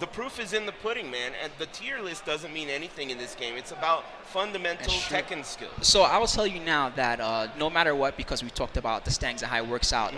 the proof is in the pudding, man. And the tier list doesn't mean anything in this game. It's about fundamental Tekken skills. So I will tell you now that no matter what, because we talked about the standings and how it works out,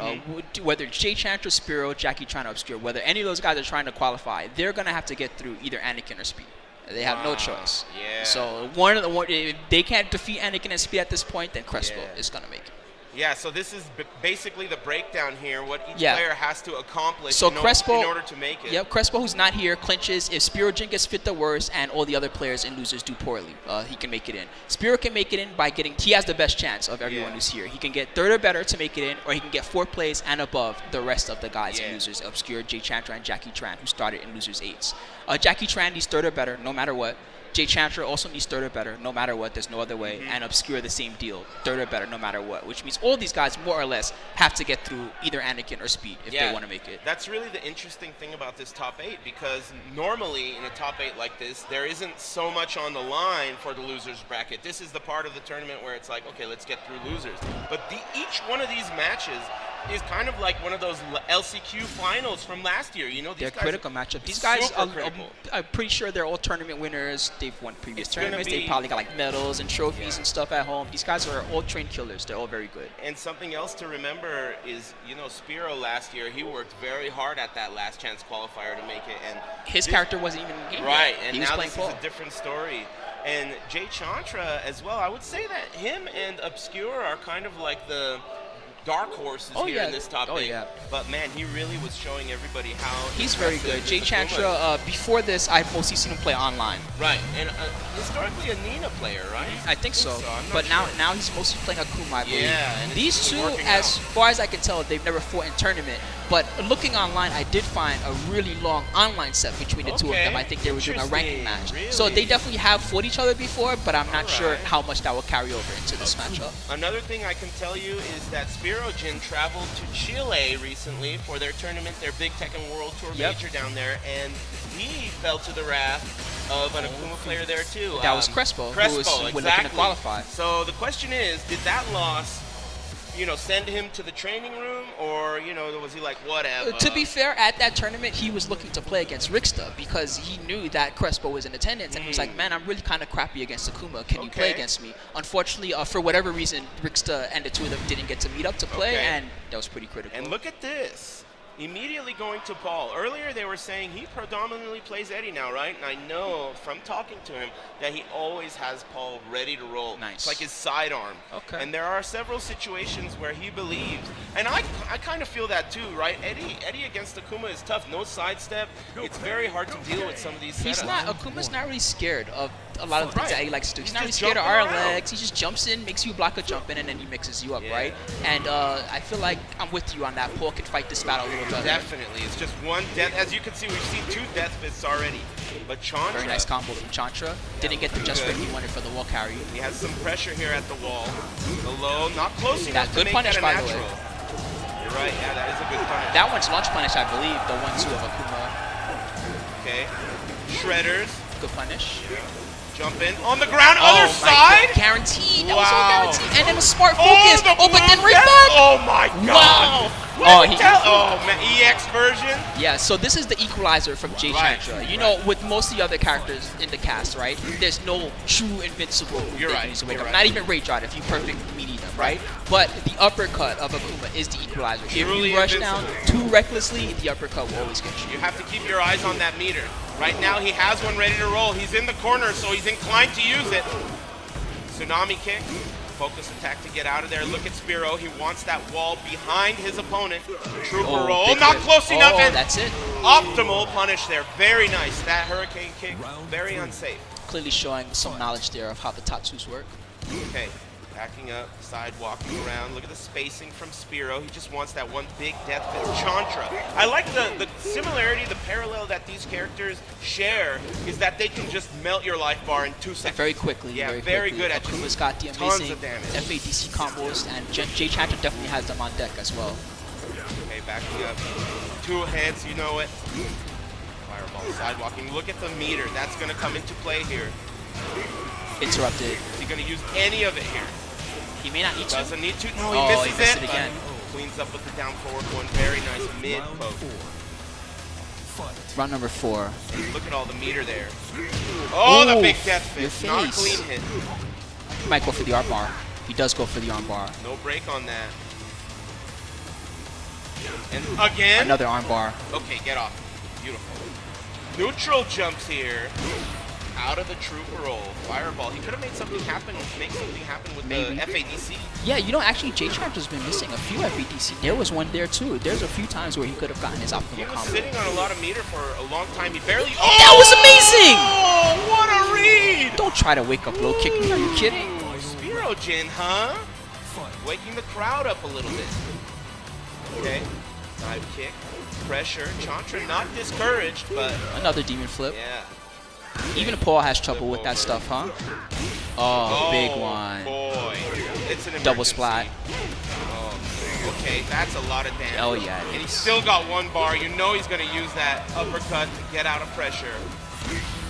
whether JChantra, Spiro, JChantra, Obscure, whether any of those guys are trying to qualify, they're going to have to get through either Anakin or Speed. They have no choice. Yeah. So if they can't defeat Anakin and Speed at this point, then Crespo is going to make it. Yeah, so this is basically the breakdown here, what each player has to accomplish so in order to make it. Yep, Crespo, who's not here, clinches. If Spiro Jin gets fit the worst and all the other players and losers do poorly, he can make it in. Spiro can make it in by getting, he has the best chance of everyone who's here. He can get third or better to make it in, or he can get 4th place and above the rest of the guys in losers, Obscure, JChantra, and JChantra, who started in losers 8s. JChantra needs third or better no matter what. JChantra also needs third or better no matter what. There's no other way. And Obscure the same deal. Third or better no matter what. Which means all these guys more or less have to get through either Anakin or Speed if they want to make it. That's really the interesting thing about this top 8, because normally in a top 8 like this, there isn't so much on the line for the losers bracket. This is the part of the tournament where it's like, okay, let's get through losers. But each one of these matches is kind of like one of those LCQ finals from last year. You know, these they're guys critical matchup. These guys, I'm pretty sure they're all tournament winners. They've won previous tournaments. They probably got like medals and trophies and stuff at home. These guys are all trained killers. They're all very good. And something else to remember is, you know, Spiro last year, he worked very hard at that last chance qualifier to make it, and his character wasn't even in the game right. yet. And he was now playing this is a different story. And JChantra as well. I would say that him and Obscure are kind of like the dark horses here in this top 8. But man, he really was showing everybody how he's very good. JChantra, before this, I've mostly seen him play online. Right, and historically a Nina player, right? I think so. But sure. now he's mostly playing Akuma, I believe. Yeah, and these two, as far as I can tell, they've never fought in tournament. But looking online, I did find a really long online set between the two of them. I think they were doing a ranking match. Really? So they definitely have fought each other before, but I'm not sure how much that will carry over into this matchup. Another thing I can tell you is that Spiro Jin traveled to Chile recently for their tournament, their Big Tekken World Tour major down there, and he fell to the wrath of an Akuma player there too. That was Crespo, who was looking to qualify. So the question is, did that loss, you know, send him to the training room, or, you know, was he like, whatever? To be fair, at that tournament, he was looking to play against Rixta because he knew that Crespo was in attendance, and he was like, man, I'm really kind of crappy against Akuma. Can you play against me? Unfortunately, for whatever reason, Rixta and the two of them didn't get to meet up to play, and that was pretty critical. And look at this. Immediately going to Paul. Earlier they were saying he predominantly plays Eddie now, right? And I know from talking to him that he always has Paul ready to roll. Nice. It's like his sidearm. Okay. And there are several situations where he believes, and I kind of feel that too, right? Eddie against Akuma is tough. No sidestep. It's very hard to deal with some of these setups. Akuma's not really scared of a lot of the things that Eddie likes to do. He's not really scared of our legs. He just jumps in, makes you block a jump in, and then he mixes you up, right? And I feel like I'm with you on that. Paul can fight this battle a little better. Definitely. It's just one death. As you can see, we've seen 2 death fists already. But Chantra. Very nice combo from Chantra. Didn't get the just where he wanted for the wall carry. He has some pressure here at the wall. The low, not close enough to make punish, that a by natural. the way. You're right. Yeah, that is a good punish. That one's launch punish, I believe. The 1-2 of Akuma. Okay. Shredders. Good punish. Jump in on the ground, other side. Guaranteed. That was all guaranteed. And then a smart focus. But then right back. Oh my God. Wow. Man, EX version. Yeah, so this is the equalizer from JChantra. You know, with most of the other characters in the cast, right? There's no true invincible. You're right. Not even Rage Rod if you perfect meaty them, right? But the uppercut of Akuma is the equalizer. If you rush down too recklessly, the uppercut will always get you. You have to keep your eyes on that meter. Right now, he has one ready to roll. He's in the corner, so he's inclined to use it. Tsunami kick. Focus attack to get out of there. Look at Spiro. He wants that wall behind his opponent. Trooper roll. Not close enough. And that's it. Optimal punish there. Very nice. That hurricane kick, very unsafe. Clearly showing some knowledge there of how the tattoos work. Okay. Backing up, side walking around. Look at the spacing from Spiro. He just wants that one big death fist. Chantra. I like the similarity, the parallel that these characters share is that they can just melt your life bar in 2 seconds. Very quickly. Yeah, very good at Akuma's got the amazing FADC combos, and JChantra definitely has them on deck as well. Okay, backing up. 2 heads, you know it. Fireball, side walking. Look at the meter. That's going to come into play here. Interrupted. Is he going to use any of it here? He may not need to. Doesn't need to. No, he misses it again. Cleans up with the down forward one. Very nice mid poke. Round number 4. Look at all the meter there. Oh, the Ooh, big death your fist. Not a face. clean hit. He might go for the arm bar. He does go for the arm bar. No break on that. And again. Another arm bar. Okay, get off. Beautiful. Neutral jumps here. Out of the trooper roll. Fireball. He could have made something happen. Make something happen with Maybe. the FADC. Yeah, you know, actually, JChantra's been missing a few FADC. There was one there, too. There's a few times where he could have gotten his He optimal was combo. sitting on a lot of meter for a long time. He barely. Oh, That was amazing! Oh, what a read! Don't try to wake up low kick me. Are you kidding? Spiro Jin, huh? Waking the crowd up a little bit. Okay. Dive kick. Pressure. Chantra not discouraged, but Another demon flip. yeah. Even Paul has trouble with that stuff, huh? Oh, big one. Boy. It's an Double emergency. splat. Oh, okay, that's a lot of damage. Oh, yeah, it And he's is. still got one bar. You know he's going to use that uppercut to get out of pressure.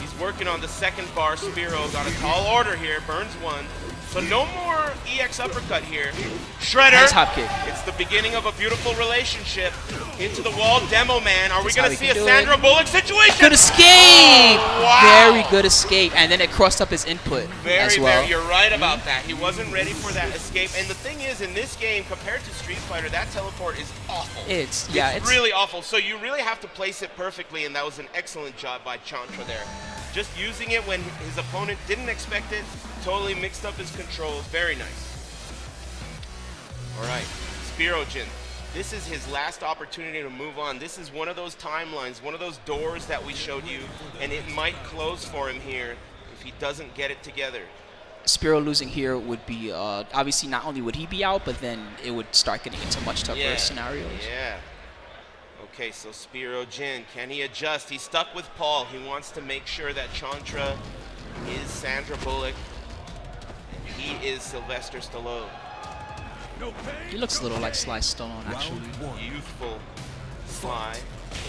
He's working on the second bar. Spiro got a tall order here. Burns one. So no more EX uppercut here. Shredder. Nice hop kick. It's the beginning of a beautiful relationship. Into the wall, Demo Man. Are we That's going how to we see can a do Sandra it. Bullock situation? Good escape! Oh, wow. Very good escape. And then it crossed up his input as well. You're right about that. He wasn't ready for that escape. And the thing is, in this game, compared to Street Fighter, that teleport is awful. It's really awful. So you really have to place it perfectly, and that was an excellent job by Chantra there. Just using it when his opponent didn't expect it, totally mixed up his controls. Very nice. All right, Spiro Jin. This is his last opportunity to move on. This is one of those timelines, one of those doors that we showed you, and it might close for him here if he doesn't get it together. Spiro losing here would be, obviously not only would he be out, but then it would start getting into much tougher scenarios. Yeah. Okay, so Spiro Jin, can he adjust? He's stuck with Paul. He wants to make sure that Chantra is Sandra Bullock and he is Sylvester Stallone. He looks a little like Sly Stallone, actually. Youthful Sly.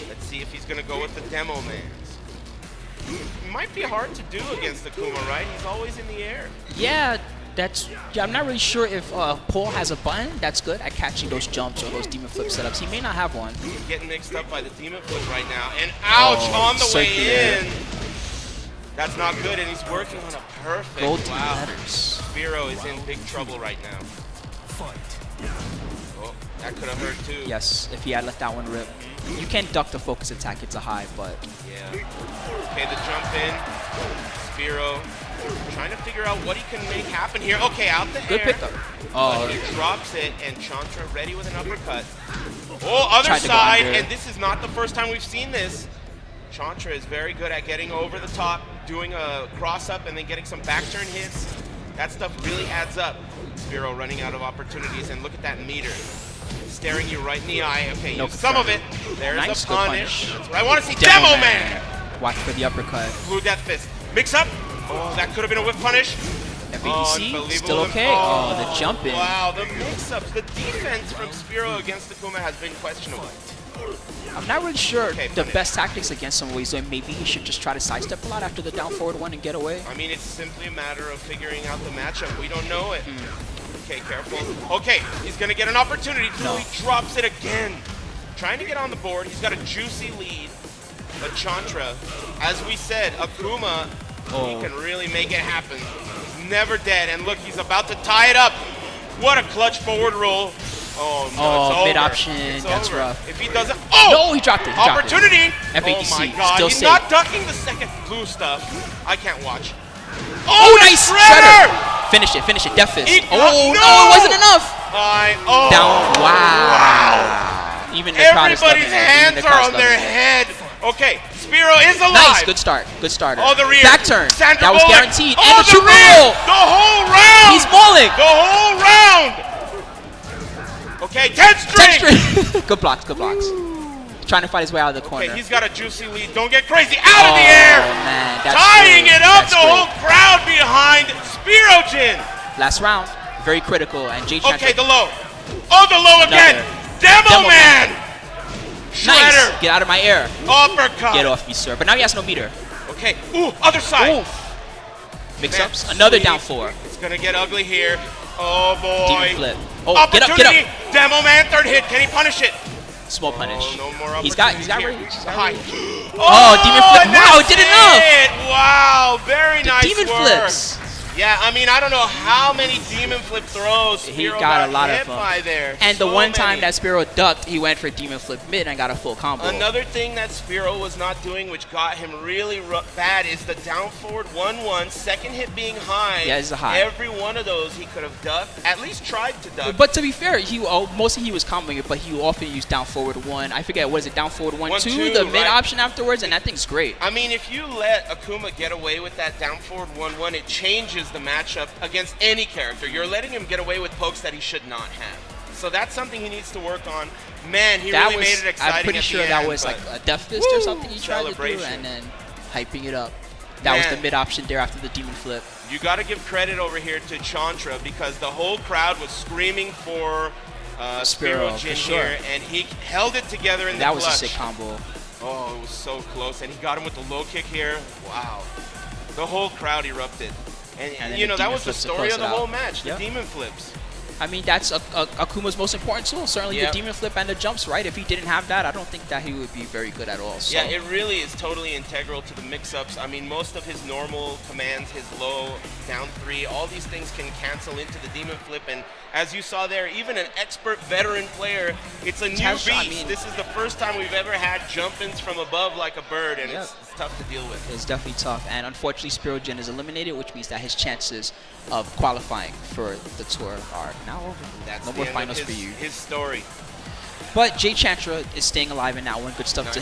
Let's see if he's going to go with the Demo Mans. It might be hard to do against Akuma, right? He's always in the air. Yeah, I'm not really sure if Paul has a button that's good at catching those jumps or those demon flip setups. He may not have one. He's getting mixed up by the Demon Flip right now. And ouch, on the way in. That's not good, and he's working on a perfect. Gold wow. letters. Spiro is in big trouble right now. Oh, that could have hurt too. Yes, if he had let that one rip. You can duck the focus attack, it's a high, but... Yeah. Okay, the jump in. Spiro trying to figure out what he can make happen here. Okay, out the Good air. pickup. But he drops it, and Chantra ready with an uppercut. Oh, other Tried to go side, under. and this is not the first time we've seen this. Chantra is very good at getting over the top, doing a cross-up, and then getting some back-turn hits. That stuff really adds up. Spiro running out of opportunities, and look at that meter. Staring you right in the eye. Okay, No use some of it. concern. There's Nice, a good punish. punish. That's what I want to see. Demo Demo Man. Man! Watch for the uppercut. Blue Death Fist. Mix up. Oh, that could have been a whip punish. FADC, unbelievable. still okay. Oh, the jump in. Wow, the mix-ups. The defense from Spiro against Akuma has been questionable. I'm not really sure Okay, the punish. best tactics against some ways, so maybe he should just try to sidestep a lot after the down forward one and get away. I mean, it's simply a matter of figuring out the matchup. We don't know it. Okay, careful. Okay, he's going to get an opportunity. No. He drops it again. Trying to get on the board. He's got a juicy lead. But Chantra, as we said, Akuma, he can really make it happen. He's never dead. And look, he's about to tie it up. What a clutch forward roll. Oh, no, it's over. Mid-option, It's that's over. rough. If he doesn't, oh! No, he dropped it. He dropped it. Opportunity. FADC, Oh my God, still he's safe. not ducking the second blue stuff. I can't watch. Oh, nice! Shredder! Finish it, Death Fist. He- Oh, no, no! it wasn't enough! Down, wow. Wow. Even the crowd is loving Everybody's it. Even hands the are crowd's on their loving it. head. Okay, Spiro is alive. Nice, good start, good starter. Oh, the rear. Back turn, Sandra that was Bullock. guaranteed. Oh, And the super rear. roll. The whole round. He's mauling. The whole round. Okay, 10 string. Good blocks, good blocks. Trying to fight his way out of the corner. Okay, he's got a juicy lead. Don't get crazy. Out of the air. Man, that's Tying great. it up. That's The great. whole crowd behind Spiro Jin. Last round, very critical, and JChantra. Okay, the low. Oh, the low again. Demo Demo Man. Man. Shredder. Nice, get out of my air. Uppercut. Get off me, sir. But now he has no meter. Okay. Ooh, other side. Oof. Mix-ups, Man, another sweep. down four. It's gonna get ugly here. Oh boy. Demon flip. Oh, get up, Opportunity. get up. Demo Man, third hit. Can he punish it? Small punish. No more He's got opportunities here. range. He's got High. range. Oh, demon flip. and Wow, that's did enough. it. Wow, very nice Demon work. flips. Yeah, I mean, I don't know how many demon flip throws He Spiro got a lot hit of them. by there. And the So one time many. that Spero ducked, he went for demon flip mid and got a full combo. Another thing that Spiro was not doing, which got him really bad, is the down forward 1-1, second hit being high. Yeah, it's a high. Every one of those he could have ducked, at least tried to duck. But to be fair, mostly he was comboing it, but he often used down forward 1. I forget, what is it, down forward 1-2, the mid right. option afterwards, and that thing's great. I mean, if you let Akuma get away with that down forward 1-1, it changes the matchup against any character. You're letting him get away with pokes that he should not have. So that's something he needs to work on. Man, he really made it exciting. I'm pretty at sure the that end, was like but- a death fist or something he tried to do, Celebration. and then hyping it up. That was Man. the mid option there after the demon flip. You got to give credit over here to Chantra because the whole crowd was screaming for Spiro Spero, Jin for sure. here, and he held it together in That the was clutch. a sick combo. Oh, it was so close, and he got him with the low kick here. Wow, the whole crowd erupted, and then you the know that demon was the flips to story close of the it out. whole match. Yep. The demon flips. I mean, that's Akuma's most important tool. Certainly Yep. the demon flip and the jumps, right? If he didn't have that, I don't think that he would be very good at all. So. Yeah, it really is totally integral to the mix-ups. I mean, most of his normal commands, his low, down 3, all these things can cancel into the demon flip. And as you saw there, even an expert veteran player, it's a new has- beast. I mean- This is the first time we've ever had jump-ins from above like a bird, and Yep. it's tough to deal with. It's definitely tough, and unfortunately, Spiro Jin is eliminated, which means that his chances of qualifying for the tour are now over. That's No the more end finals of for you. his story. But JChantra is staying alive and now one good stuff to him.